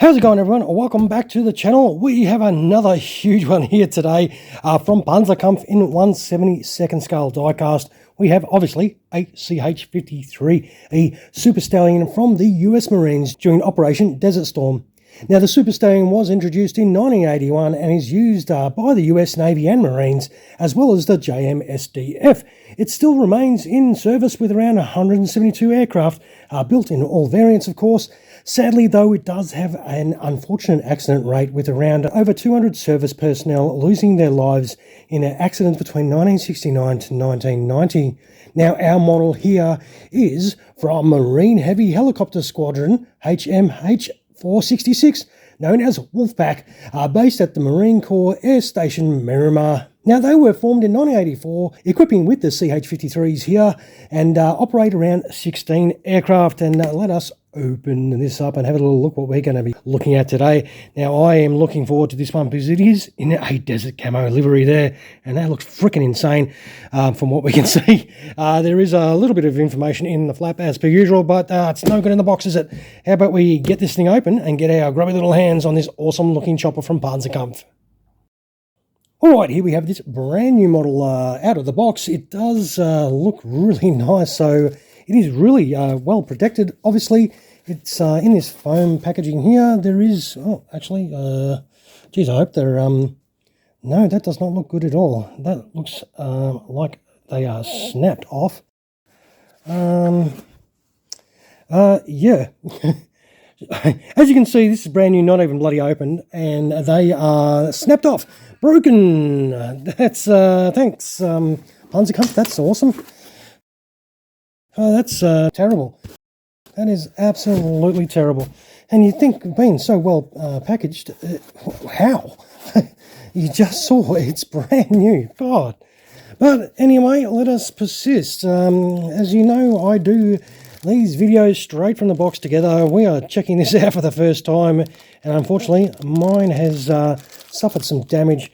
How's it going, everyone? Welcome back to the channel. We have another huge one here today from Panzerkampf in 1/72nd scale diecast. We have obviously a CH-53E Super Stallion from the US Marines during Operation Desert Storm. Now, the Super Stallion was introduced in 1981 and is used by the US Navy and Marines, as well as the JMSDF. It still remains in service with around 172 aircraft, built in all variants, of course. Sadly, though, it does have an unfortunate accident rate, with around over 200 service personnel losing their lives in accidents between 1969 to 1990. Now, our model here is from Marine Heavy Helicopter Squadron HMH-466, known as Wolfpack, based at the Marine Corps Air Station Miramar. Now, they were formed in 1984, equipping with the CH-53s here, and operate around 16 aircraft. And let us open this up and have a little look what we're going to be looking at today. Now, I am looking forward to this one because it is in a desert camo livery there, and that looks freaking insane from what we can see. There is a little bit of information in the flap as per usual, but it's no good in the box, is it? How about we get this thing open and get our grubby little hands on this awesome looking chopper from Panzerkampf. Alright, here we have this brand new model out of the box. It does look really nice, so it is really well protected. Obviously, it's in this foam packaging here. There is, geez, I hope they're, no, that does not look good at all. That looks like they are snapped off. Yeah. As you can see, this is brand new, not even bloody opened, and they are snapped off. Broken. That's, thanks, Panzerkampf, that's awesome. Oh, that's terrible. That is absolutely terrible. And you'd think, being so well packaged, how? You just saw it's brand new. God. But anyway, let us persist. As you know, I do these videos straight from the box together. We are checking this out for the first time, and unfortunately mine has suffered some damage,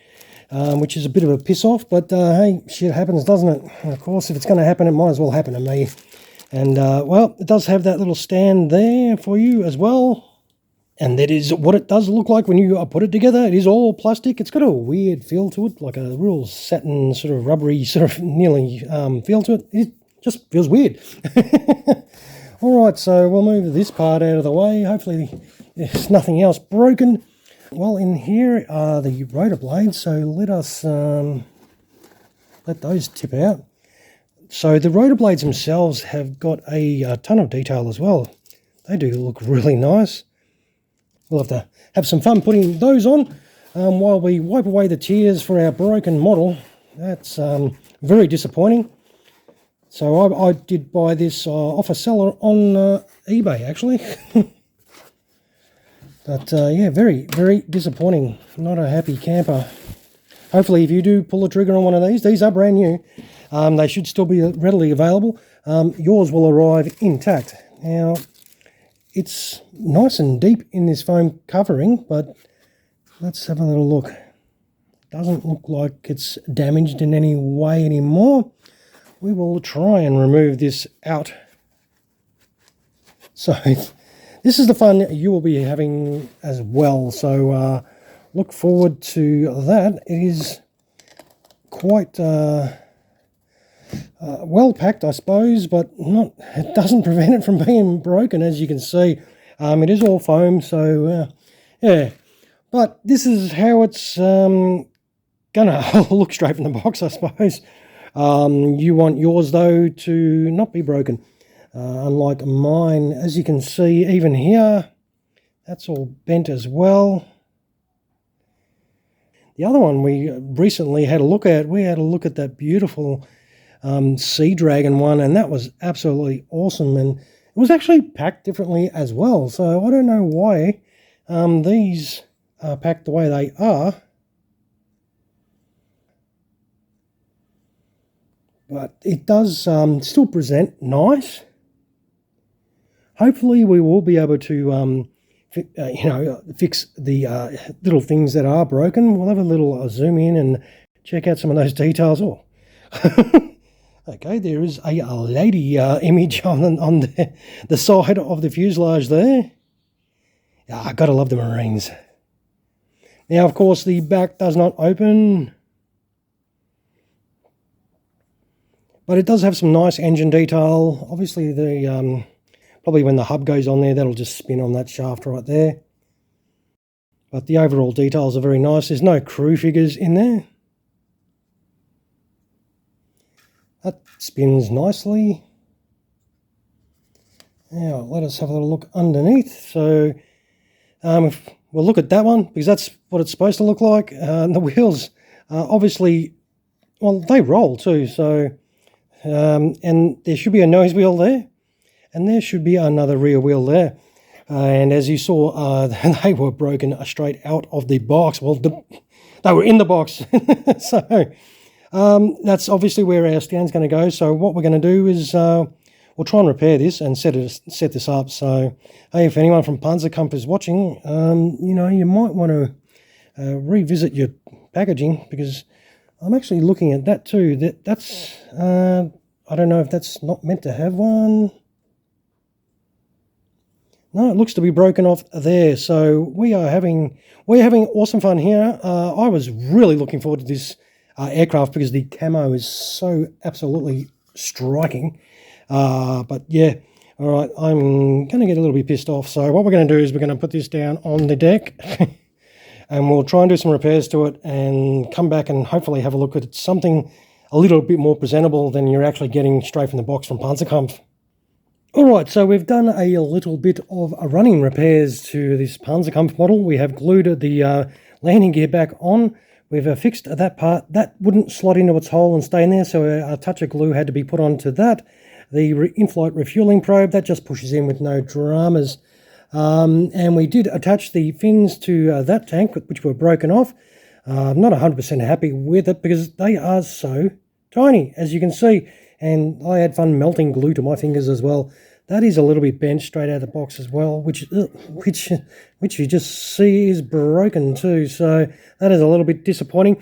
which is a bit of a piss off, but hey, shit happens, doesn't it? And of course, if it's going to happen, it might as well happen to me. And well, it does have that little stand there for you as well, and that is what it does look like when you put it together. It is all plastic. It's got a weird feel to it, like a real satin sort of rubbery sort of nearly feel to it. It just feels weird. Alright, so we'll move this part out of the way. Hopefully there's nothing else broken. Well, in here are the rotor blades, so let us let those tip out. So the rotor blades themselves have got a ton of detail as well. They do look really nice. We'll have to have some fun putting those on while we wipe away the tears for our broken model. That's very disappointing. So I did buy this off a seller on eBay, actually. But yeah, very, very disappointing. Not a happy camper. Hopefully, if you do pull the trigger on one of these are brand new. They should still be readily available. Yours will arrive intact. Now, it's nice and deep in this foam covering, but let's have a little look. Doesn't look like it's damaged in any way anymore. We will try and remove this out. So this is the fun you will be having as well. So look forward to that. It is quite well packed, I suppose, but not. It doesn't prevent it from being broken, as you can see. It is all foam, so yeah. But this is how it's gonna look straight from the box, I suppose. You want yours, though, to not be broken, unlike mine. As you can see, even here, that's all bent as well. The other one we recently had a look at, that beautiful Sea Dragon one, and that was absolutely awesome, and it was actually packed differently as well. So I don't know why these are packed the way they are. But it does still present nice. Hopefully we will be able to, fix the little things that are broken. We'll have a little zoom in and check out some of those details. Oh, okay, there is a lady image on the side of the fuselage there. Yeah, I gotta love the Marines. Now, of course, the back does not open, but it does have some nice engine detail. Obviously, the probably when the hub goes on there, that'll just spin on that shaft right there. But the overall details are very nice. There's no crew figures in there. That spins nicely. Now, let us have a little look underneath. So, we'll look at that one, because that's what it's supposed to look like. The wheels, obviously, well, they roll too. So, and there should be a nose wheel there, and there should be another rear wheel there. And as you saw, they were broken straight out of the box. Well, they were in the box. So that's obviously where our stand's going to go. So what we're going to do is we'll try and repair this and set this up. So hey, if anyone from Panzerkampf is watching, you know, you might want to revisit your packaging, because I'm actually looking at that too. That's I don't know if that's not meant to have one. No, it looks to be broken off there. So we're having awesome fun here. I was really looking forward to this aircraft, because the camo is so absolutely striking. But yeah, all right, I'm going to get a little bit pissed off. So what we're going to do is we're going to put this down on the deck and we'll try and do some repairs to it and come back and hopefully have a look at something a little bit more presentable than you're actually getting straight from the box from Panzerkampf. Alright, so we've done a little bit of running repairs to this Panzerkampf model. We have glued the landing gear back on. We've fixed that part. That wouldn't slot into its hole and stay in there, so a touch of glue had to be put onto that. The in-flight refueling probe, that just pushes in with no dramas. And we did attach the fins to that tank, which were broken off. I'm not 100% happy with it, because they are so tiny, as you can see. And I had fun melting glue to my fingers as well. That is a little bit bent straight out of the box as well, which you just see is broken too. So that is a little bit disappointing.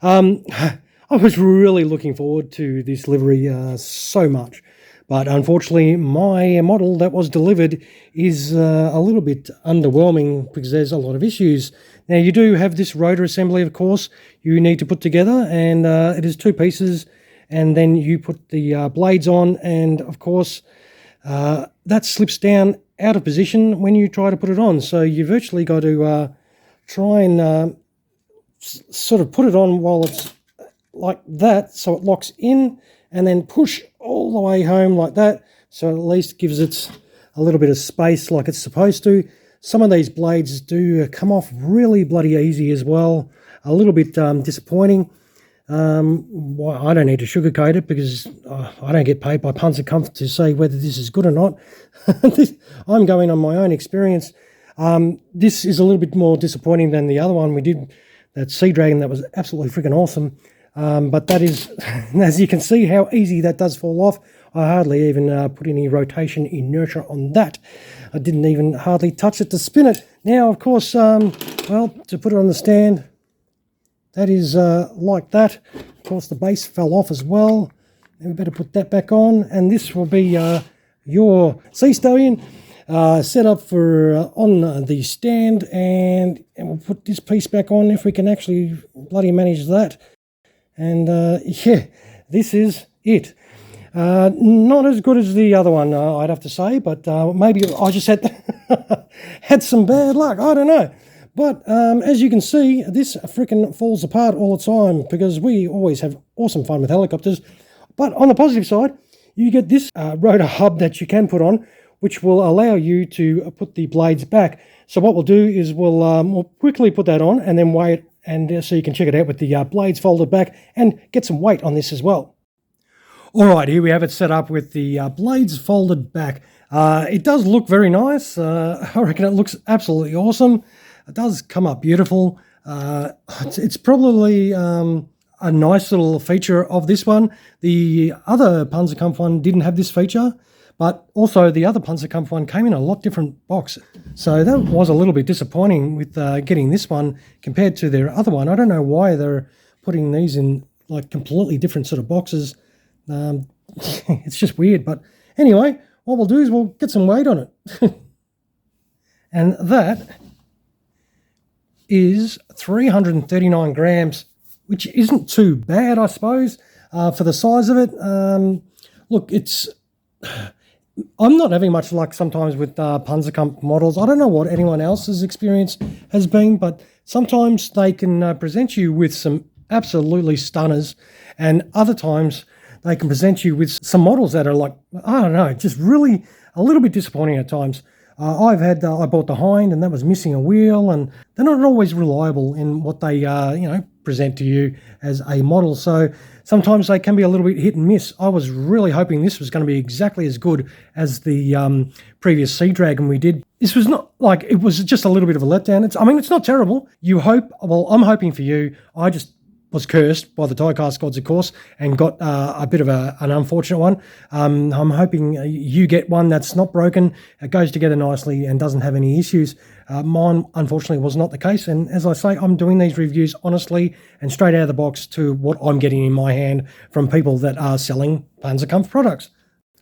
I was really looking forward to this livery so much. But unfortunately, my model that was delivered is a little bit underwhelming, because there's a lot of issues. Now, you do have this rotor assembly, of course, you need to put together, and it is two pieces. And then you put the blades on, and of course that slips down out of position when you try to put it on. So you virtually got to try and sort of put it on while it's like that, so it locks in, and then push all the way home like that, so at least gives it a little bit of space like it's supposed to. Some of these blades do come off really bloody easy as well. A little bit disappointing. Well, I don't need to sugarcoat it, because I don't get paid by Panzerkampf to say whether this is good or not. I'm going on my own experience. This is a little bit more disappointing than the other one we did, that Sea Dragon. That was absolutely freaking awesome. But that is, as you can see how easy that does fall off. I hardly even put any rotation inertia on that. I didn't even hardly touch it to spin it. Now, of course, well, to put it on the stand, that is like that. Of course, the base fell off as well. And we better put that back on. And this will be your Sea Stallion set up for on the stand. And we'll put this piece back on if we can actually bloody manage that. And yeah, this is it. Not as good as the other one, I'd have to say. But maybe I just had some bad luck. I don't know. But as you can see, this frickin' falls apart all the time, because we always have awesome fun with helicopters. But on the positive side, you get this rotor hub that you can put on, which will allow you to put the blades back. So what we'll do is we'll quickly put that on and then wait, and so you can check it out with the blades folded back and get some weight on this as well. All right, here we have it set up with the blades folded back. It does look very nice. I reckon it looks absolutely awesome. It does come up beautiful. It's probably a nice little feature of this one. The other Panzerkampf one didn't have this feature, but also the other Panzerkampf one came in a lot different box. So that was a little bit disappointing with getting this one compared to their other one. I don't know why they're putting these in like completely different sort of boxes. It's just weird. But anyway, what we'll do is we'll get some weight on it. And that is 339 grams, which isn't too bad, I suppose, for the size of it. Look, I'm not having much luck sometimes with Panzerkampf models. I don't know what anyone else's experience has been, but sometimes they can present you with some absolutely stunners, and other times they can present you with some models that are like, I don't know, just really a little bit disappointing at times. I bought the Hind, and that was missing a wheel, and they're not always reliable in what they, present to you as a model. So sometimes they can be a little bit hit and miss. I was really hoping this was going to be exactly as good as the previous Sea Dragon we did. This was not like, it was just a little bit of a letdown. It's not terrible. You hope, well, I'm hoping for you. I just was cursed by the Diecast gods, of course, and got a bit of an unfortunate one. I'm hoping you get one that's not broken, it goes together nicely and doesn't have any issues. Mine, unfortunately, was not the case. And as I say, I'm doing these reviews honestly and straight out of the box to what I'm getting in my hand from people that are selling Panzerkampf products.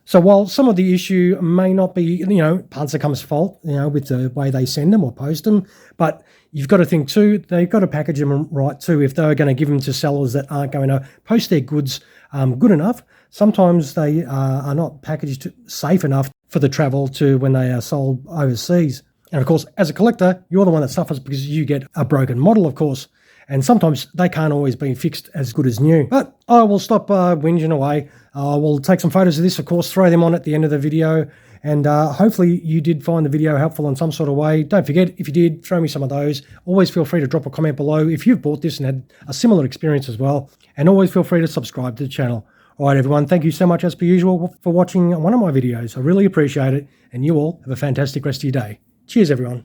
So while some of the issue may not be, Panzerkampf's fault, with the way they send them or post them, but you've got to think too, they've got to package them right too. If they're going to give them to sellers that aren't going to post their goods good enough, sometimes they are not packaged safe enough for the travel to when they are sold overseas. And of course, as a collector, you're the one that suffers because you get a broken model, of course. And sometimes they can't always be fixed as good as new. But I will stop whinging away. We'll take some photos of this, of course, throw them on at the end of the video. And hopefully you did find the video helpful in some sort of way. Don't forget, if you did, throw me some of those. Always feel free to drop a comment below if you've bought this and had a similar experience as well. And always feel free to subscribe to the channel. All right, everyone, thank you so much, as per usual, for watching one of my videos. I really appreciate it. And you all have a fantastic rest of your day. Cheers, everyone.